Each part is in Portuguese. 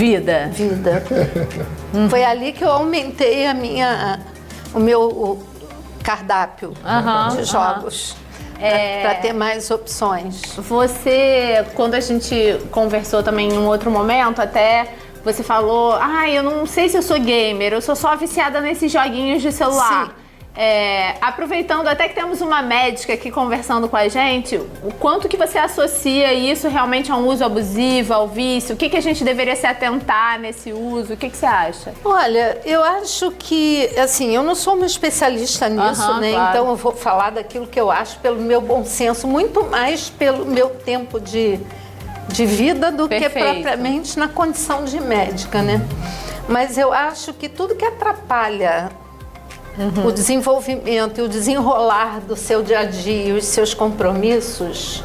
Vida. Foi ali que eu aumentei o meu cardápio de jogos. Para ter mais opções. Você, quando a gente conversou também em um outro momento, até você falou, eu não sei se eu sou gamer, eu sou só viciada nesses joguinhos de celular. Sim. Aproveitando até que temos uma médica aqui conversando com a gente, o quanto que você associa isso realmente a um uso abusivo, ao vício? O que a gente deveria se atentar nesse uso? O que você acha? Olha, eu acho que, assim, eu não sou uma especialista nisso, né? Claro. Então eu vou falar daquilo que eu acho pelo meu bom senso, muito mais pelo meu tempo de vida do que propriamente na condição de médica, né? Mas eu acho que tudo que atrapalha o desenvolvimento e o desenrolar do seu dia a dia e os seus compromissos,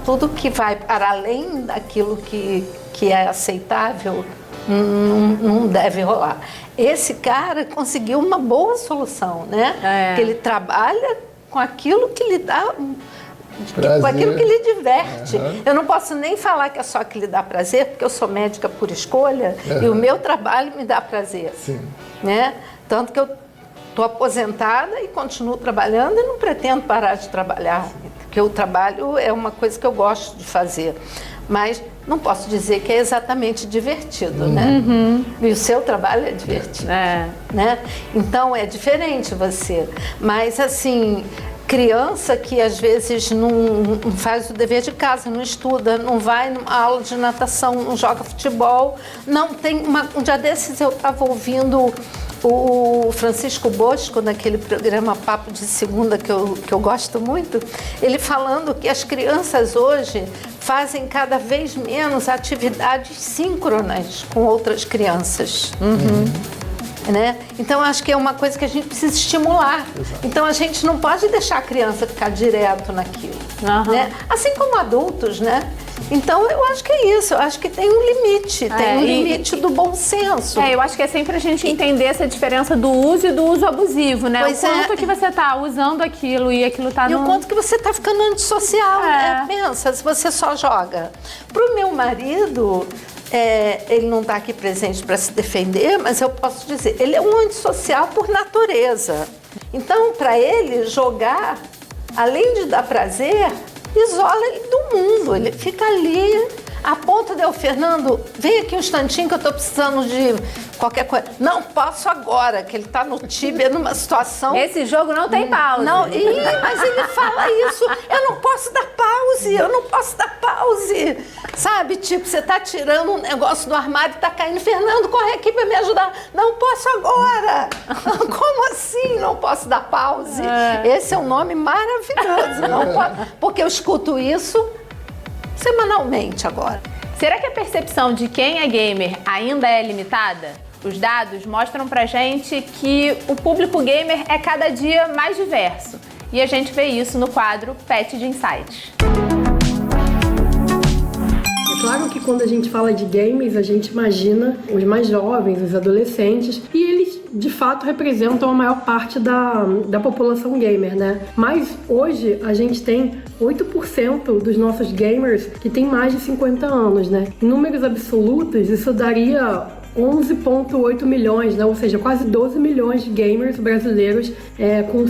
tudo que vai para além daquilo que é aceitável, não deve rolar. Esse cara conseguiu uma boa solução, né? Que ele trabalha com aquilo que lhe dá prazer, com aquilo que lhe diverte. Eu não posso nem falar que é só que lhe dá prazer, porque eu sou médica por escolha e o meu trabalho me dá prazer. Sim. Né? Tanto que eu estou aposentada e continuo trabalhando e não pretendo parar de trabalhar, porque o trabalho é uma coisa que eu gosto de fazer. Mas não posso dizer que é exatamente divertido, né? E o seu trabalho é divertido, né? Então é diferente você. Mas assim, criança que às vezes não faz o dever de casa, não estuda, não vai numa aula de natação, não joga futebol, não tem um dia desses eu estava ouvindo o Francisco Bosco, naquele programa Papo de Segunda, que eu gosto muito, ele falando que as crianças hoje fazem cada vez menos atividades síncronas com outras crianças. Né? Então, acho que é uma coisa que a gente precisa estimular. Exato. Então, a gente não pode deixar a criança ficar direto naquilo. Né? Assim como adultos, né? Então, eu acho que é isso. Eu acho que tem um limite. Tem um limite do bom senso. Eu acho que é sempre a gente entender essa diferença do uso e do uso abusivo, né? Pois o quanto que você tá usando aquilo e aquilo tá E o quanto que você tá ficando antissocial, né? Pensa, se você só joga. Pro meu marido... ele não está aqui presente para se defender, mas eu posso dizer, ele é um antissocial por natureza. Então, para ele, jogar, além de dar prazer, isola ele do mundo. Ele fica ali, a ponto de Fernando, vem aqui um instantinho que eu estou precisando de qualquer coisa. Não posso agora, que ele está no Tíbia, numa situação... Esse jogo não tem pausa. Não, mas ele fala isso, eu não posso dar pause. Sabe, tipo, você tá tirando um negócio do armário e tá caindo. Fernando, corre aqui para me ajudar. Não posso agora. Como assim não posso dar pause? Esse é um nome maravilhoso. Não posso, porque eu escuto isso semanalmente agora. Será que a percepção de quem é gamer ainda é limitada? Os dados mostram pra gente que o público gamer é cada dia mais diverso. E a gente vê isso no quadro Pet de Insights. É claro que quando a gente fala de games, a gente imagina os mais jovens, os adolescentes, e eles de fato representam a maior parte da população gamer, né? Mas hoje a gente tem 8% dos nossos gamers que tem mais de 50 anos, né? Em números absolutos, isso daria 11,8 milhões, né? Ou seja, quase 12 milhões de gamers brasileiros com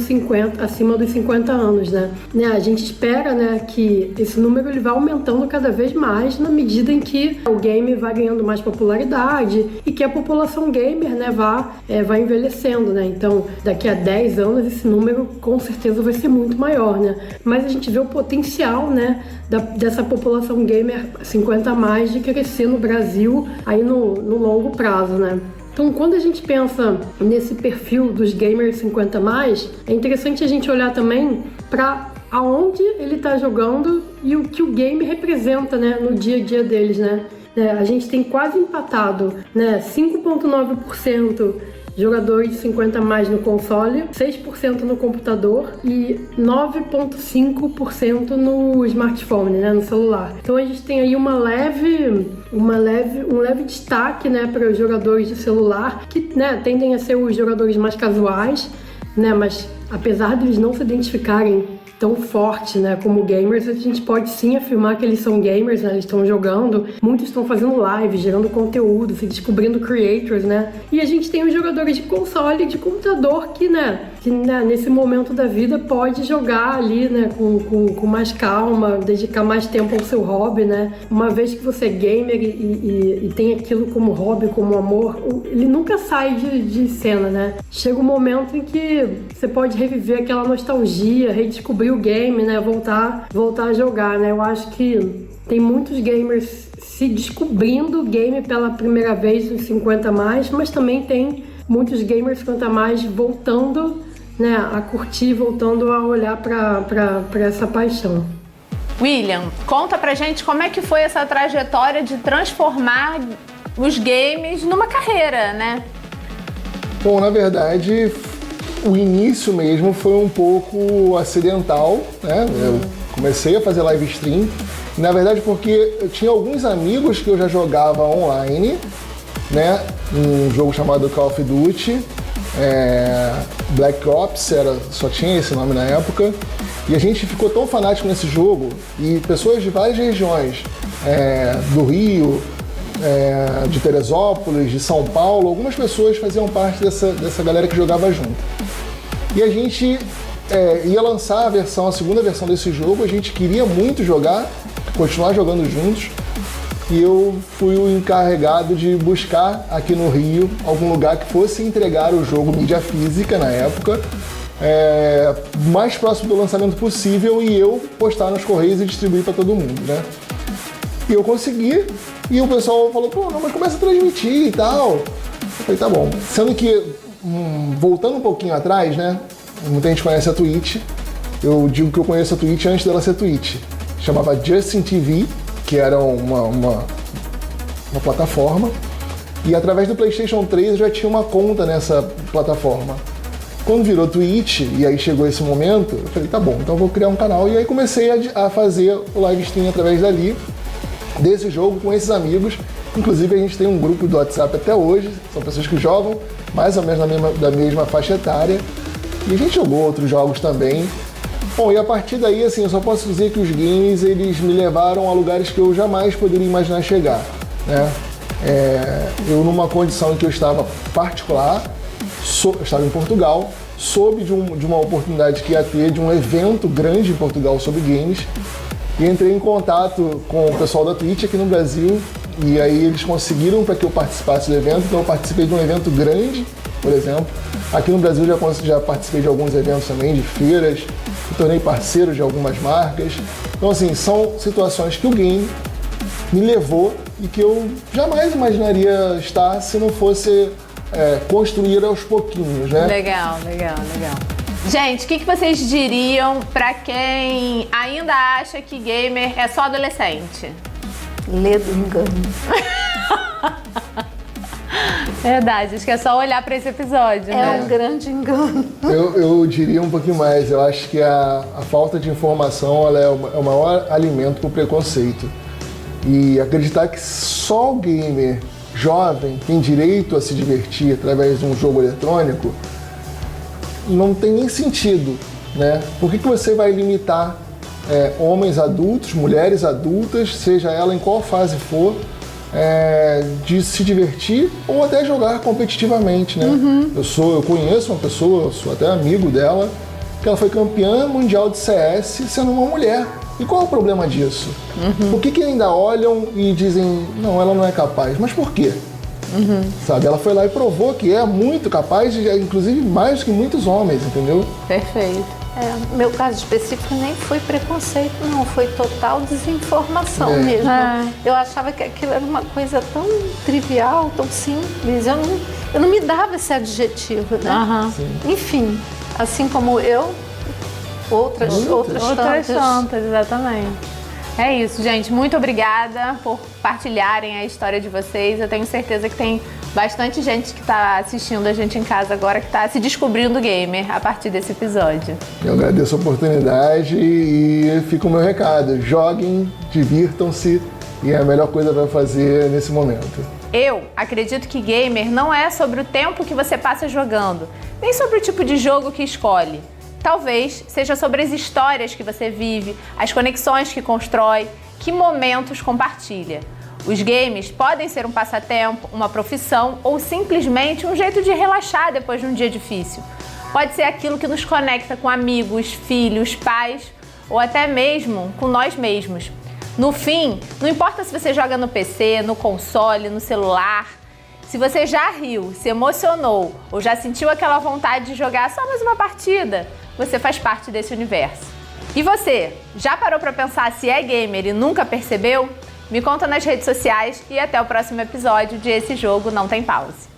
acima dos 50 anos, né? A gente espera, né, que esse número ele vai aumentando cada vez mais na medida em que o game vai ganhando mais popularidade e que a população gamer, né, vai envelhecendo, né? Então, daqui a 10 anos esse número com certeza vai ser muito maior, né? Mas a gente vê o potencial, né, dessa população gamer 50 a mais de crescer no Brasil aí no longo prazo, né? Então, quando a gente pensa nesse perfil dos gamers 50 a mais, é interessante a gente olhar também para aonde ele está jogando e o que o game representa, né, no dia a dia deles, né? A gente tem quase empatado, né, 5,9% jogadores de 50 a mais no console, 6% no computador e 9,5% no smartphone, né, no celular. Então a gente tem aí um leve destaque, né, para os jogadores de celular, que, né, tendem a ser os jogadores mais casuais, né, mas apesar de eles não se identificarem tão forte, né, como gamers, a gente pode sim afirmar que eles são gamers, né, eles estão jogando, muitos estão fazendo live, gerando conteúdo, se descobrindo creators, né, e a gente tem os jogadores de console e de computador que nesse momento da vida pode jogar ali, né, com mais calma, dedicar mais tempo ao seu hobby, né, uma vez que você é gamer e tem aquilo como hobby, como amor, ele nunca sai de cena, né, chega um momento em que você pode reviver aquela nostalgia, redescobrir o game, né, voltar a jogar, né, eu acho que tem muitos gamers se descobrindo o game pela primeira vez nos 50 mais, mas também tem muitos gamers 50 mais voltando, né, a curtir, voltando a olhar para essa paixão. William, conta pra gente como é que foi essa trajetória de transformar os games numa carreira, né? Bom, na verdade, o início mesmo foi um pouco acidental, né? Eu comecei a fazer live stream, na verdade porque eu tinha alguns amigos que eu já jogava online, né? Um jogo chamado Call of Duty, Black Ops, só tinha esse nome na época, e a gente ficou tão fanático nesse jogo, e pessoas de várias regiões, do Rio, de Teresópolis, de São Paulo, algumas pessoas faziam parte dessa galera que jogava junto. E a gente ia lançar a segunda versão desse jogo, a gente queria muito jogar, continuar jogando juntos, e eu fui o encarregado de buscar aqui no Rio algum lugar que fosse entregar o jogo mídia física na época, mais próximo do lançamento possível, e eu postar nos correios e distribuir para todo mundo, né? E eu consegui, e o pessoal falou, pô, não, mas começa a transmitir e tal. Eu falei, tá bom. Sendo que, voltando um pouquinho atrás, né? Muita gente conhece a Twitch. Eu digo que eu conheço a Twitch antes dela ser Twitch. Chamava Justin TV, que era uma plataforma. E através do PlayStation 3 eu já tinha uma conta nessa plataforma. Quando virou Twitch, e aí chegou esse momento, eu falei, tá bom, então eu vou criar um canal. E aí comecei a fazer o live stream através dali, desse jogo, com esses amigos. Inclusive a gente tem um grupo do WhatsApp até hoje, são pessoas que jogam mais ou menos da mesma faixa etária. E a gente jogou outros jogos também. Bom, e a partir daí, assim, eu só posso dizer que os games, eles me levaram a lugares que eu jamais poderia imaginar chegar, né? Eu, numa condição em que eu estava particular, eu estava em Portugal, soube de uma oportunidade que ia ter, de um evento grande em Portugal sobre games, e entrei em contato com o pessoal da Twitch aqui no Brasil, e aí eles conseguiram para que eu participasse do evento, então eu participei de um evento grande, por exemplo. Aqui no Brasil já participei de alguns eventos também, de feiras, me tornei parceiro de algumas marcas. Então, assim, são situações que o game me levou e que eu jamais imaginaria estar se não fosse construir aos pouquinhos, né? Legal. Gente, o que vocês diriam pra quem ainda acha que gamer é só adolescente? Lê do engano. Verdade, acho que é só olhar pra esse episódio, né? É um grande engano. Eu diria um pouquinho mais. Eu acho que a falta de informação ela é o maior alimento para o preconceito. E acreditar que só o gamer jovem tem direito a se divertir através de um jogo eletrônico não tem nem sentido, né? Por que você vai limitar homens adultos, mulheres adultas, seja ela em qual fase for, de se divertir ou até jogar competitivamente, né? Eu conheço uma pessoa, eu sou até amigo dela, que ela foi campeã mundial de CS sendo uma mulher. E qual é o problema disso? Por que ainda olham e dizem, não, ela não é capaz? Mas por quê? Sabe, ela foi lá e provou que é muito capaz, inclusive mais que muitos homens, entendeu? Perfeito. No meu caso específico nem foi preconceito, não, foi total desinformação mesmo. Eu achava que aquilo era uma coisa tão trivial, tão simples, eu não me dava esse adjetivo, né? Enfim, assim como eu, outras tantas, exatamente. É isso, gente. Muito obrigada por partilharem a história de vocês. Eu tenho certeza que tem bastante gente que está assistindo a gente em casa agora, que está se descobrindo gamer a partir desse episódio. Eu agradeço a oportunidade e fica o meu recado. Joguem, divirtam-se e é a melhor coisa para fazer nesse momento. Eu acredito que gamer não é sobre o tempo que você passa jogando, nem sobre o tipo de jogo que escolhe. Talvez seja sobre as histórias que você vive, as conexões que constrói, que momentos compartilha. Os games podem ser um passatempo, uma profissão ou simplesmente um jeito de relaxar depois de um dia difícil. Pode ser aquilo que nos conecta com amigos, filhos, pais ou até mesmo com nós mesmos. No fim, não importa se você joga no PC, no console, no celular, se você já riu, se emocionou ou já sentiu aquela vontade de jogar só mais uma partida, você faz parte desse universo. E você, já parou para pensar se é gamer e nunca percebeu? Me conta nas redes sociais e até o próximo episódio de Esse Jogo Não Tem Pause.